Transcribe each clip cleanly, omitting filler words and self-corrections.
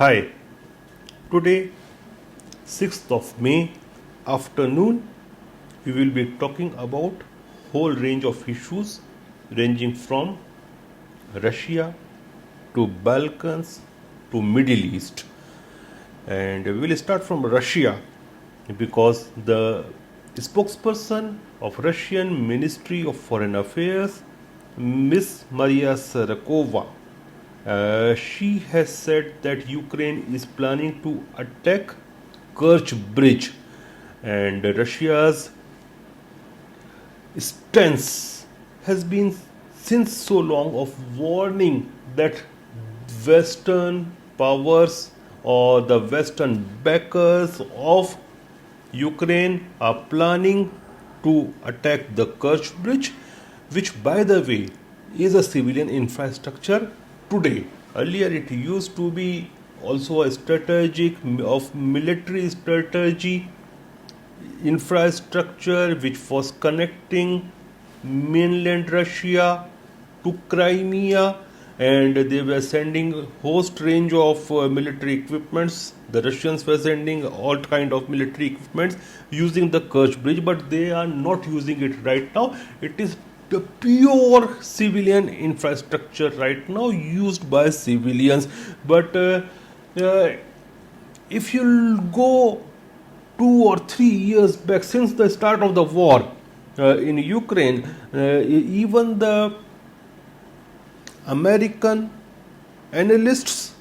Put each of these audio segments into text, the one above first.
Hi, today 6th of May afternoon we will be talking about whole range of issues ranging from Russia to Balkans to Middle East, and we will start from Russia because the spokesperson of Russian Ministry of Foreign Affairs, Miss Maria Sarakova, she has said that Ukraine is planning to attack Kertch Bridge, and Russia's stance has been since so long of warning that Western powers or the Western backers of Ukraine are planning to attack the Kertch Bridge, which, by the way, is a civilian infrastructure today. Earlier, it used to be also a strategic of military strategy infrastructure which was connecting mainland Russia to Crimea, and they were sending host range of military equipments. The Russians were sending all kind of military equipments using the Kerch Bridge, but they are not using it right now. It is the pure civilian infrastructure right now used by civilians. But if you go 2 or 3 years back, since the start of the war in Ukraine, even the American analysts,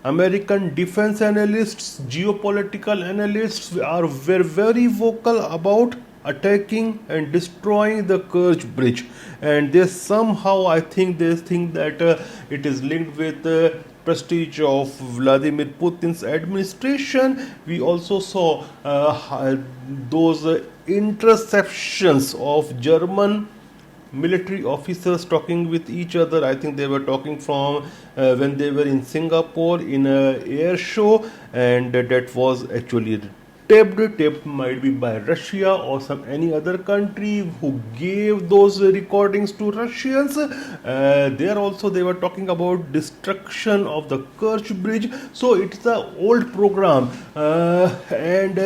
American defense analysts, geopolitical analysts were very vocal about attacking and destroying the Kerch Bridge, and they somehow, I think, they think that it is linked with the prestige of Vladimir Putin's administration. We also saw those interceptions of German military officers talking with each other. I think they were talking from when they were in Singapore in a air show, and that was actually taped might be by Russia or some any other country who gave those recordings to Russians. There also they were talking about destruction of the Kerch Bridge. So it's an old program, and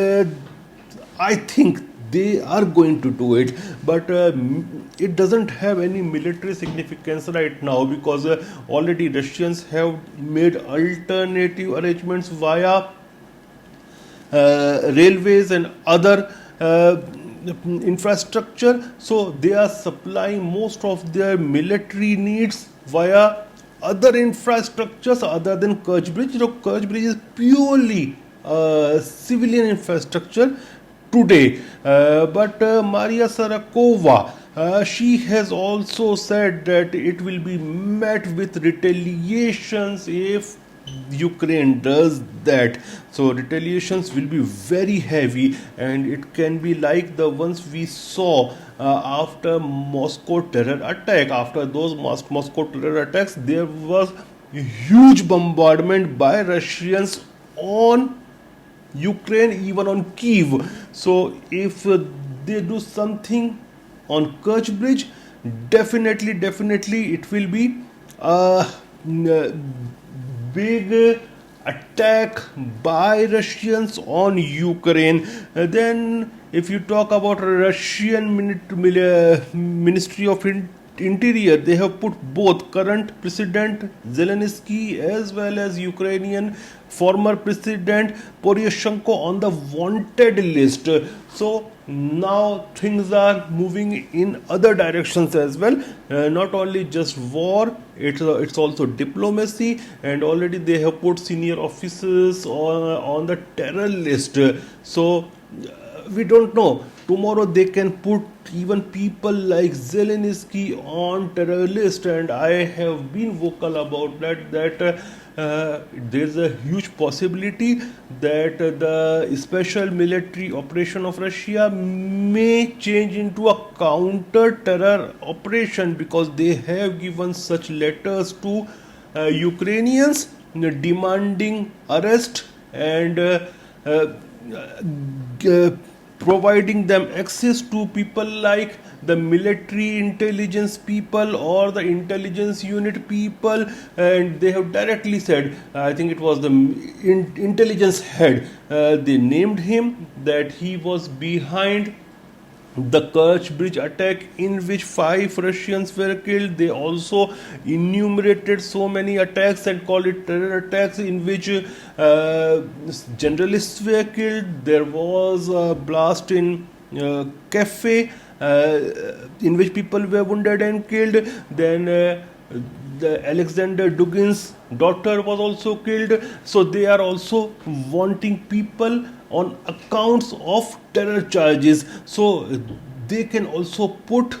I think they are going to do it, but it doesn't have any military significance right now because already Russians have made alternative arrangements via railways and other infrastructure. So they are supplying most of their military needs via other infrastructures other than Kerch Bridge. Kerch Bridge is purely civilian infrastructure today. But Maria Sarakova, she has also said that it will be met with retaliations if Ukraine does that. So retaliations will be very heavy, and it can be like the ones we saw after Moscow terror attack. After those Moscow terror attacks, there was a huge bombardment by Russians on Ukraine, even on Kyiv. So if they do something on Kerch Bridge, definitely it will be a big attack by Russians on Ukraine. Then if you talk about Russian Ministry of Interior, they have put both current President Zelensky as well as Ukrainian former President Poroshenko on the wanted list. So now things are moving in other directions as well. Not only just war, it's also diplomacy, and already they have put senior officers on the terror list. So we don't know. Tomorrow they can put even people like Zelensky on terror list, and I have been vocal about that there's a huge possibility that the special military operation of Russia may change into a counter-terror operation, because they have given such letters to Ukrainians demanding arrest and providing them access to people like the military intelligence people or the intelligence unit people, and they have directly said, I think it was the intelligence head, they named him that he was behind the Kertch Bridge attack in which 5 Russians were killed. They also enumerated so many attacks and called it terror attacks in which journalists were killed. There was a blast in cafe in which people were wounded and killed. Then the Alexander Dugin's daughter was also killed. So they are also wanting people on accounts of terror charges. So they can also put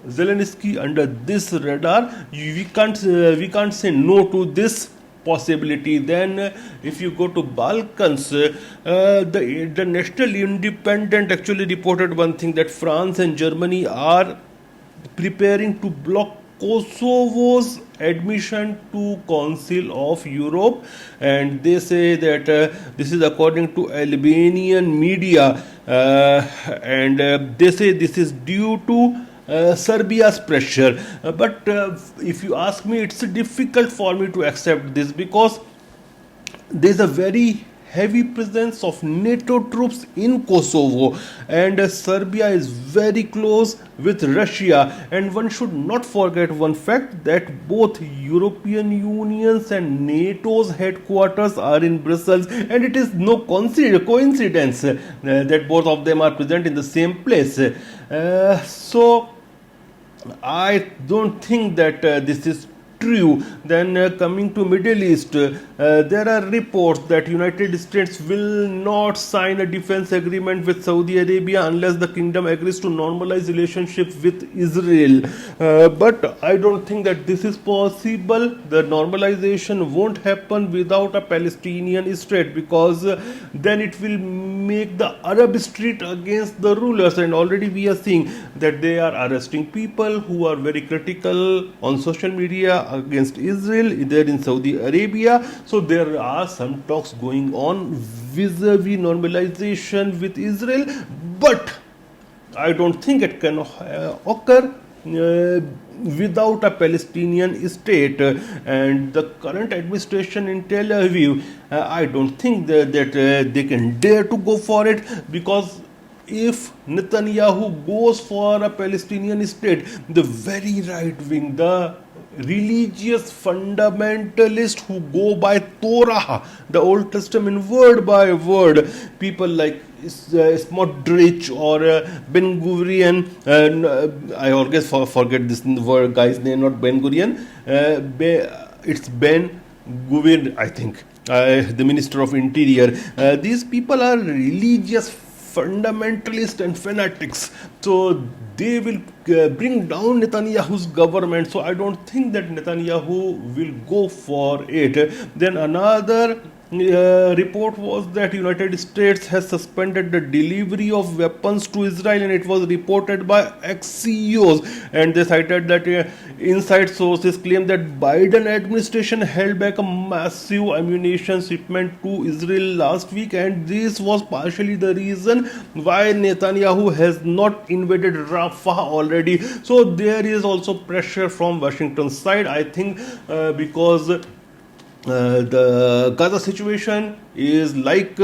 Zelensky under this radar. We can't say no to this possibility. Then if you go to Balkans, the National Independent actually reported one thing, that France and Germany are preparing to block Kosovo's admission to Council of Europe, and they say that this is according to Albanian media, and they say this is due to Serbia's pressure. But if you ask me, it's difficult for me to accept this, because there's a very heavy presence of NATO troops in Kosovo, and Serbia is very close with Russia. And one should not forget one fact, that both European Union's and NATO's headquarters are in Brussels, and it is no coincidence that both of them are present in the same place. So I don't think that this is true. Then coming to Middle East, there are reports that United States will not sign a defense agreement with Saudi Arabia unless the kingdom agrees to normalize relationship with Israel. But I don't think that this is possible. The normalization won't happen without a Palestinian state, because then it will make the Arab street against the rulers, and already we are seeing that they are arresting people who are very critical on social media against Israel there in Saudi Arabia. So there are some talks going on vis-a-vis normalization with Israel, but I don't think it can occur without a Palestinian state. And the current administration in Tel Aviv, I don't think that they can dare to go for it, because if Netanyahu goes for a Palestinian state, the very right wing, the religious fundamentalists who go by Torah, the Old Testament word by word, people like Smotrich or Ben Gurion, I always forget this word guy's name, not Ben Gurion, it's Ben Gurion, I think, the Minister of Interior. These people are religious fundamentalists and fanatics, so they will bring down Netanyahu's government. So I don't think that Netanyahu will go for it. Then another report was that United States has suspended the delivery of weapons to Israel, and it was reported by ex-CEOs, and they cited that inside sources claim that Biden administration held back a massive ammunition shipment to Israel last week, and this was partially the reason why Netanyahu has not invaded Rafah already. So there is also pressure from Washington's side, I think, because the Gaza situation is like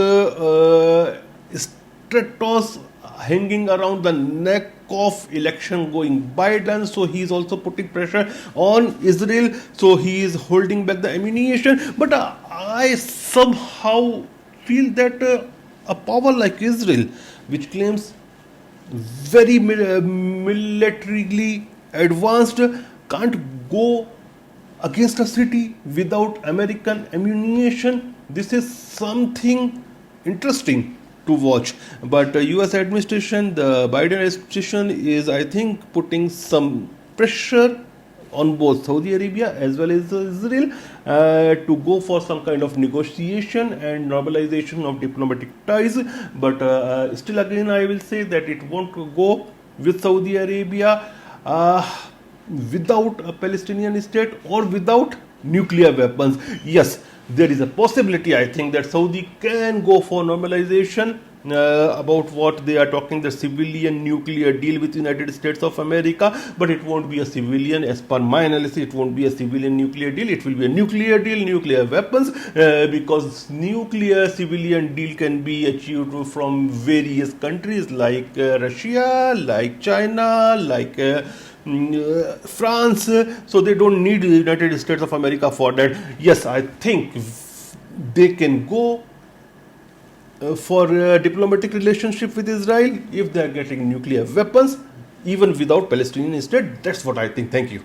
Stratos hanging around the neck of election going Biden. So he is also putting pressure on Israel. So he is holding back the ammunition. But I somehow feel that a power like Israel, which claims very militarily advanced, can't go against a city without American ammunition. This is something interesting to watch. But US administration, the Biden administration is, I think, putting some pressure on both Saudi Arabia as well as Israel to go for some kind of negotiation and normalization of diplomatic ties. But still again I will say that it won't go with Saudi Arabia without a Palestinian state or without nuclear weapons. Yes, there is a possibility, I think, that Saudi can go for normalization about what they are talking, the civilian nuclear deal with United States of America, but it won't be a civilian, as per my analysis, it won't be a civilian nuclear deal, it will be a nuclear deal, nuclear weapons, because nuclear civilian deal can be achieved from various countries like Russia, like China, like France, so they don't need the United States of America for that. Yes, I think they can go for a diplomatic relationship with Israel if they are getting nuclear weapons, even without Palestinian state. That's what I think. Thank you.